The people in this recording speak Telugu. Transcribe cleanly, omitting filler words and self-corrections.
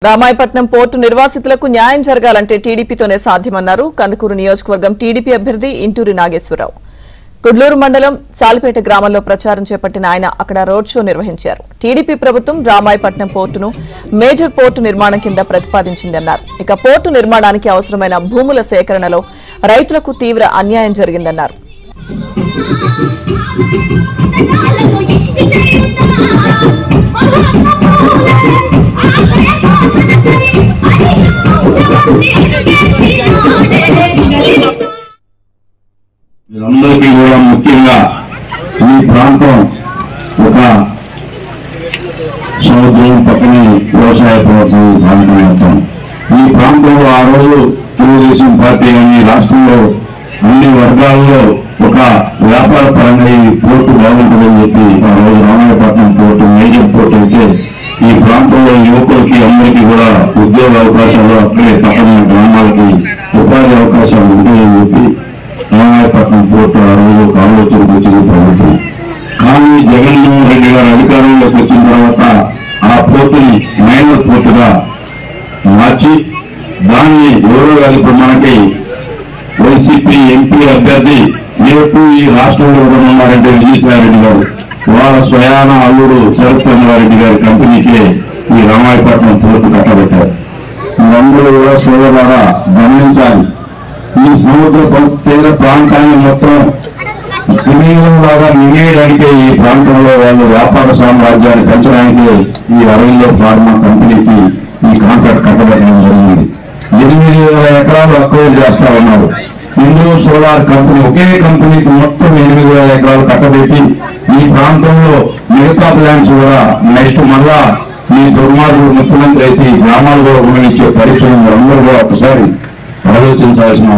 రామాయపట్నం పోర్టు నిర్వాసితులకు న్యాయం జరగాలంటే టీడీపీతోనే సాధ్యమన్నారు కందుకూరు నియోజకవర్గం టీడీపీ అభ్యర్థి ఇంటూరి నాగేశ్వరరావు. కుడ్లూరు మండలం సాలిపేట గ్రామంలో ప్రచారం చేపట్టిన ఆయన అక్కడ రోడ్ షో నిర్వహించారు. టీడీపీ ప్రభుత్వం రామాయపట్నం పోర్టును మేజర్ పోర్టు నిర్మాణం కింద ప్రతిపాదించిందన్నారు. ఇక పోర్టు నిర్మాణానికి అవసరమైన భూముల సేకరణలో రైతులకు తీవ్ర అన్యాయం జరిగిందన్నారు. అందరికీ కూడా ముఖ్యంగా ఈ ప్రాంతం ఒక సముద్రం పక్కనే వ్యవసాయ ప్రాంతం మొత్తం. ఈ ప్రాంతంలో ఆ రోజు తెలుగుదేశం పార్టీ కానీ రాష్ట్రంలో అన్ని వర్గాల్లో ఒక వ్యాపార పరంగా ఈ పోర్టు బాగుంటుందని చెప్పి ఆ రోజు రామాయపట్నం పోర్టు మేజర్ పోర్టు అయితే ఈ ప్రాంతంలో యువకులకి అందరికీ కూడా ఉద్యోగ అవకాశాలు అక్కడే పక్కన గ్రామాలకి ఉపాధి అవకాశాలు ఉంటాయని చెప్పి రామాయపట్నం పోర్టు ఆ రోజు ఒక ఆలోచనకు వచ్చింది ప్రభుత్వం. కానీ జగన్మోహన్ రెడ్డి గారు అధికారంలోకి వచ్చిన తర్వాత ఆ పోర్టుని మైనర్ పోర్టుగా మార్చి దాన్ని ఎవరో కాదు ఇప్పుడు మనకి వైసీపీ ఎంపీ అభ్యర్థి రేపు ఈ రాష్ట్రంలో కూడా ఉన్నారంటే విజయసాయిరెడ్డి గారు వాళ్ళ స్వయాన అల్లుడు శరత్చంద్రారెడ్డి గారి కంపెనీకే ఈ రామాయపట్నం పోర్టు కట్టబెట్టారు. అందరూ కూడా సోదరులారా గమనించాలి. ఈ సముద్ర తీర ప్రాంతాన్ని మొత్తం లాగా మింగేయడానికే ఈ ప్రాంతంలో వాళ్ళు వ్యాపార సామ్రాజ్యాన్ని పెంచడానికి ఈ అరవిందో ఫార్మా కంపెనీకి ఈ కాంట్రాక్ట్ కట్టబెట్టడం జరిగింది. 8,000 ఎకరాలు అక్వైర్ చేస్తా ఉన్నారు. హిందూ సోలార్ కంపెనీ ఒకే కంపెనీకి మొత్తం 8,000 ఎకరాలు కట్టబెట్టి ఈ ప్రాంతంలో మిగతా ప్లాంట్స్ కూడా నెక్స్ట్ మళ్ళా ఈ దుర్మార్గుడు ముఖ్యమంత్రి అయితే ఈ గ్రామాలు కూడా ఇచ్చే పరిశ్రమలు అందరూ కూడా ఒకసారి ఆలోచించాల్సిన